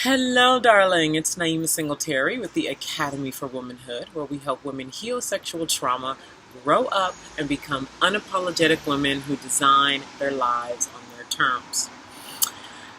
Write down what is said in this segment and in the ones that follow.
Hello, darling. It's Naima Singletary with the Academy for Womanhood, where we help women heal sexual trauma, grow up, and become unapologetic women who design their lives on their terms.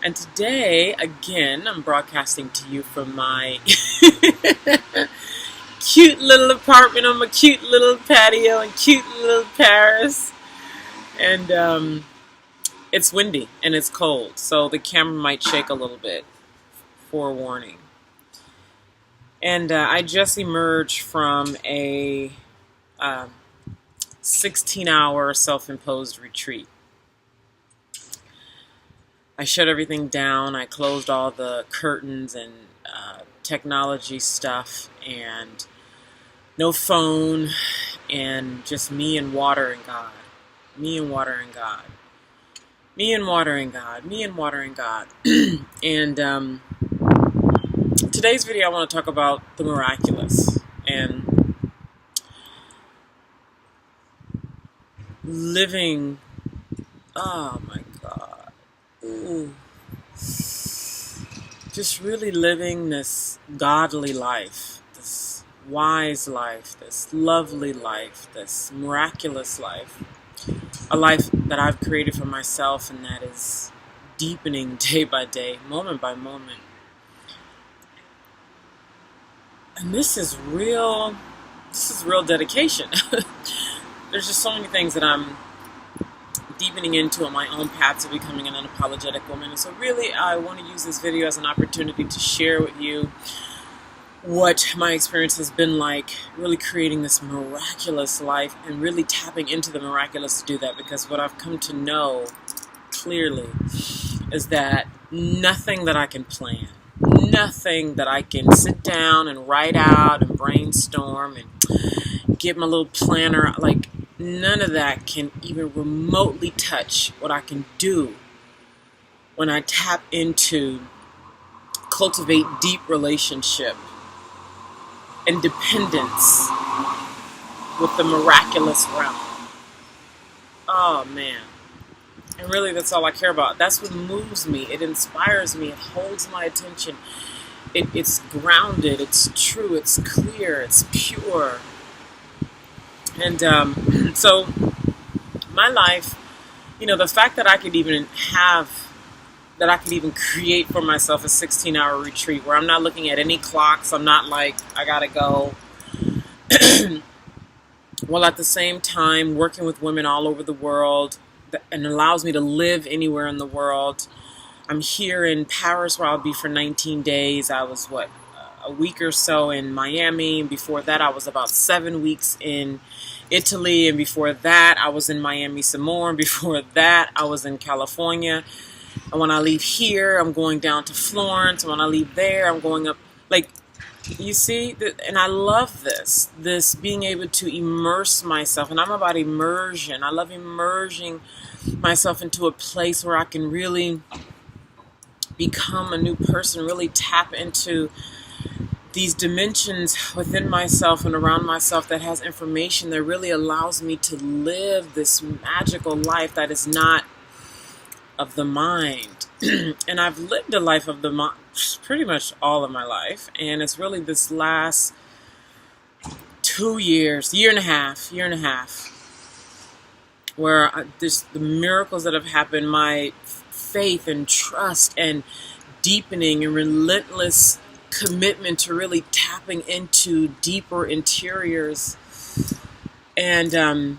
And today, again, I'm broadcasting to you from my cute little apartment on my cute little patio in cute little Paris. And it's windy and it's cold, so the camera might shake a little bit. Forewarning. And I just emerged from a 16-hour self-imposed retreat. I shut everything down. I closed all the curtains and technology stuff, and no phone, and just me and water and God. Me and water and God. Me and water and God. Me and water and God. And today's video, I want to talk about the miraculous and living. Oh my God. Ooh. Just really living this godly life, this wise life, this lovely life, this miraculous life. A life that I've created for myself and that is deepening day by day, moment by moment. And this is real dedication. There's just so many things that I'm deepening into on my own path to becoming an unapologetic woman. And so really, I want to use this video as an opportunity to share with you what my experience has been like, really creating this miraculous life and really tapping into the miraculous to do that. Because what I've come to know clearly is that nothing that I can plan, nothing that I can sit down and write out and brainstorm and get my little planner, like none of that can even remotely touch what I can do when I tap into, cultivate deep relationship and dependence with the miraculous realm. Oh man. And really, that's all I care about. That's what moves me. It inspires me. It holds my attention. It's grounded. It's true. It's clear. It's pure. And so my life, the fact that I could even create for myself a 16-hour retreat where I'm not looking at any clocks. I'm not like, I gotta go. While at the same time working with women all over the world, and allows me to live anywhere in the world. I'm here in Paris where I'll be for 19 days. I was, a week or so in Miami. And before that, I was about 7 weeks in Italy. And before that, I was in Miami some more. And before that, I was in California. And when I leave here, I'm going down to Florence. And when I leave there, I'm going up. Like, you see, and I love this being able to immerse myself. And I'm about immersion. I love immersing myself into a place where I can really become a new person, really tap into these dimensions within myself and around myself that has information that really allows me to live this magical life that is not of the mind. And I've lived a life of the mind pretty much all of my life, and it's really this last 2 years, year and a half, where the miracles that have happened, my faith and trust and deepening and relentless commitment to really tapping into deeper interiors. And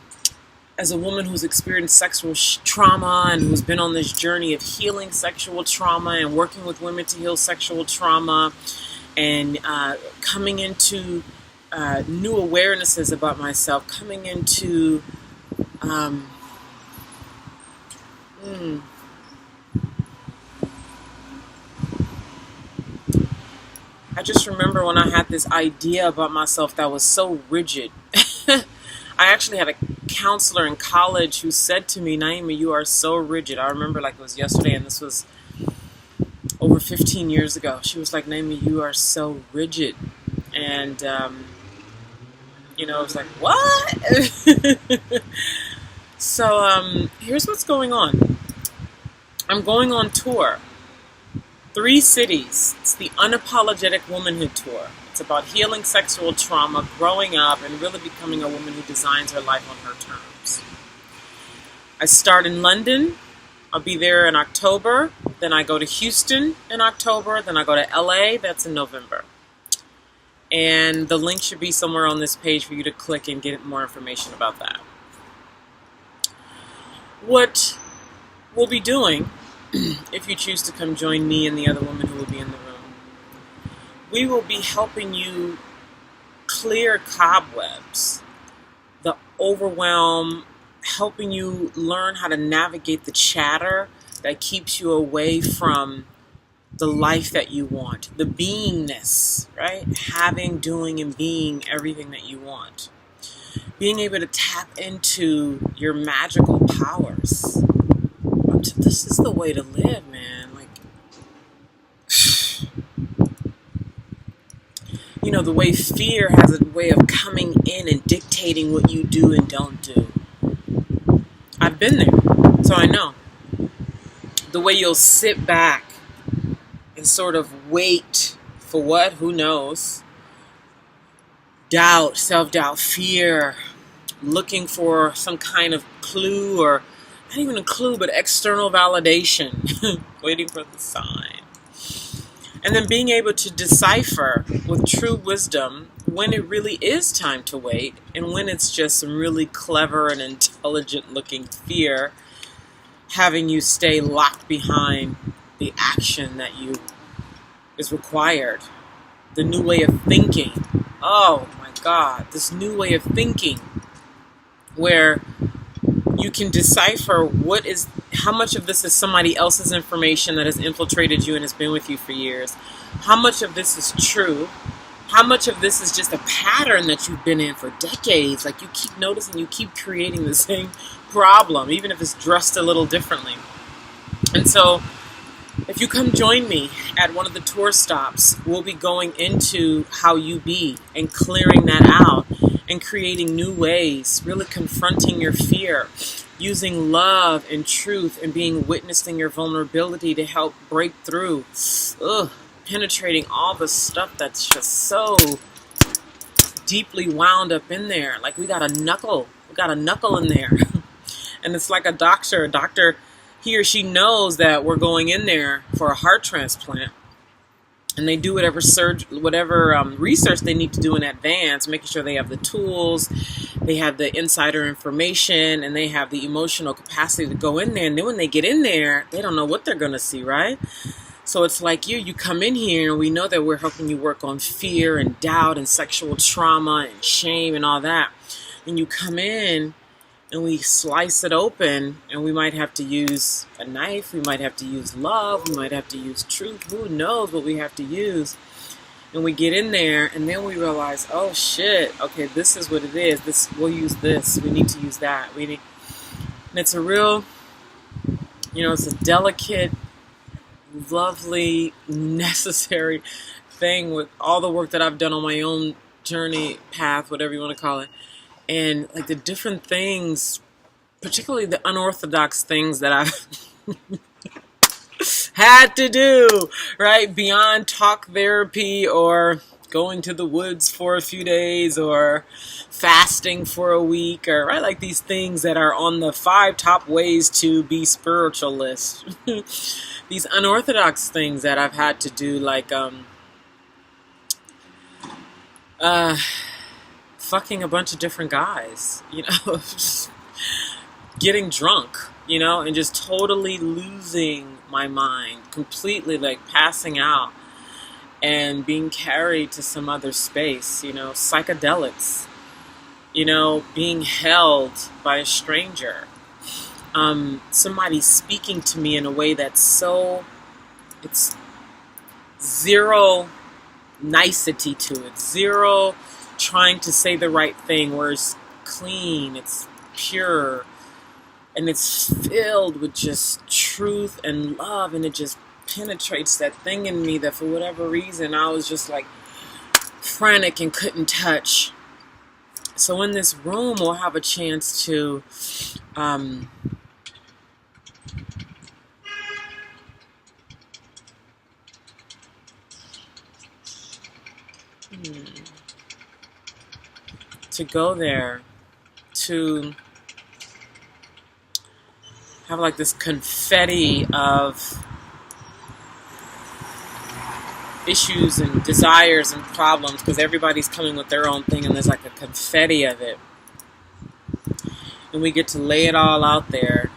as a woman who's experienced sexual trauma and who's been on this journey of healing sexual trauma and working with women to heal sexual trauma and coming into new awarenesses about myself, coming into I just remember when I had this idea about myself that was so rigid. I actually had a counselor in college who said to me, Naima, you are so rigid. I remember like it was yesterday, and this was over 15 years ago. She was like, Naima, you are so rigid. And, I was like, what? So here's what's going on. I'm going on tour 3 cities. It's the Unapologetic Womanhood Tour. It's about healing sexual trauma, growing up, and really becoming a woman who designs her life on her terms. I start in London. I'll be there in October. Then I go to Houston in October. Then I go to LA. That's in November. And the link should be somewhere on this page for you to click and get more information about that. What we'll be doing, if you choose to come join me and the other women who will be in the room, we will be helping you clear cobwebs, the overwhelm, helping you learn how to navigate the chatter that keeps you away from the life that you want, the beingness, right? Having, doing, and being everything that you want. Being able to tap into your magical powers. This is the way to live, man. Like, you know, the way fear has a way of coming in and dictating what you do and don't do. I've been there, so I know. The way you'll sit back and sort of wait for what? Who knows? Doubt, self-doubt, fear, looking for some kind of clue, or not even a clue, but external validation, waiting for the sign. And then being able to decipher with true wisdom when it really is time to wait and when it's just some really clever and intelligent looking fear having you stay locked behind the action that is required. The new way of thinking. Oh my God, this new way of thinking where you can decipher how much of this is somebody else's information that has infiltrated you and has been with you for years. How much of this is true? How much of this is just a pattern that you've been in for decades? Like you keep noticing, you keep creating the same problem, even if it's dressed a little differently. And so if you come join me at one of the tour stops, we'll be going into how you be and clearing that out and creating new ways, really confronting your fear, using love and truth and being witnessed in your vulnerability to help break through, penetrating all the stuff that's just so deeply wound up in there. Like we got a knuckle in there. And it's like a doctor, he or she knows that we're going in there for a heart transplant. And they do whatever research they need to do in advance, making sure they have the tools, they have the insider information, and they have the emotional capacity to go in there. And then when they get in there, they don't know what they're going to see, right? So it's like you come in here and we know that we're helping you work on fear and doubt and sexual trauma and shame and all that. And you come in and we slice it open, and we might have to use a knife, we might have to use love, we might have to use truth, who knows what we have to use. And we get in there, and then we realize, oh shit, okay, this is what it is. We'll use this, we need to use that. And it's a real, it's a delicate, lovely, necessary thing with all the work that I've done on my own journey, path, whatever you want to call it. And like the different things, particularly the unorthodox things that I've had to do, right? Beyond talk therapy or going to the woods for a few days or fasting for a week, or right, like these things that are on the 5 top ways to be spiritual list. These unorthodox things that I've had to do, like fucking a bunch of different guys, getting drunk, and just totally losing my mind, completely like passing out and being carried to some other space, psychedelics, being held by a stranger, somebody speaking to me in a way that's it's zero nicety to it, zero trying to say the right thing, where it's clean, it's pure, and it's filled with just truth and love, and it just penetrates that thing in me that for whatever reason I was just like frantic and couldn't touch. So in this room we'll have a chance to To go there, to have like this confetti of issues and desires and problems, because everybody's coming with their own thing and there's like a confetti of it. And we get to lay it all out there,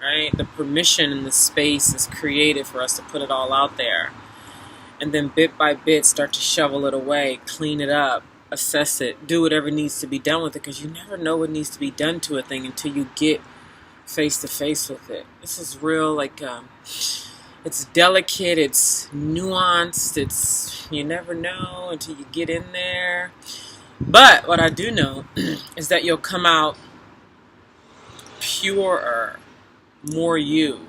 right? The permission and the space is created for us to put it all out there. And then bit by bit start to shovel it away, clean it up, assess it, do whatever needs to be done with it, because you never know what needs to be done to a thing until you get face to face with it. This is real, like, it's delicate, it's nuanced, it's, you never know until you get in there. But what I do know is that you'll come out purer, more you,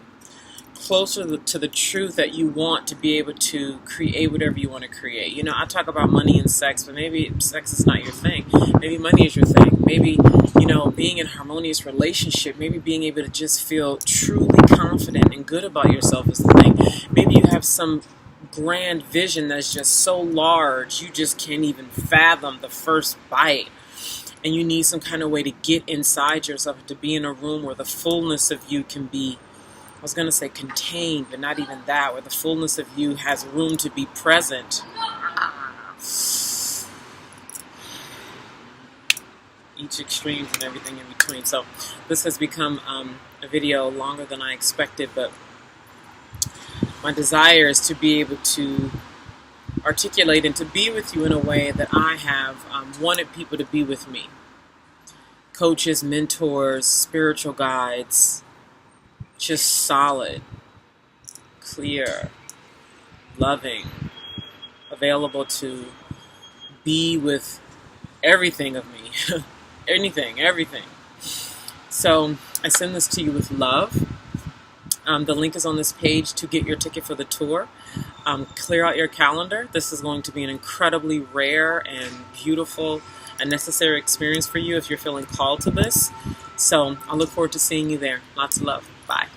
closer to the truth that you want to be able to create whatever you want to create. You know, I talk about money and sex, but maybe sex is not your thing. Maybe money is your thing. Maybe, you know, being in a harmonious relationship, maybe being able to just feel truly confident and good about yourself is the thing. Maybe you have some grand vision that's just so large you just can't even fathom the first bite. And you need some kind of way to get inside yourself, to be in a room where the fullness of you can be, I was going to say contained, but not even that, where the fullness of you has room to be present. Each extremes and everything in between. So this has become a video longer than I expected, but my desire is to be able to articulate and to be with you in a way that I have wanted people to be with me. Coaches, mentors, spiritual guides, just solid, clear, loving, available to be with everything of me. Anything, everything. So I send this to you with love. The link is on this page to get your ticket for the tour. Clear out your calendar. This is going to be an incredibly rare and beautiful and necessary experience for you if you're feeling called to this. So I look forward to seeing you there. Lots of love. Bye.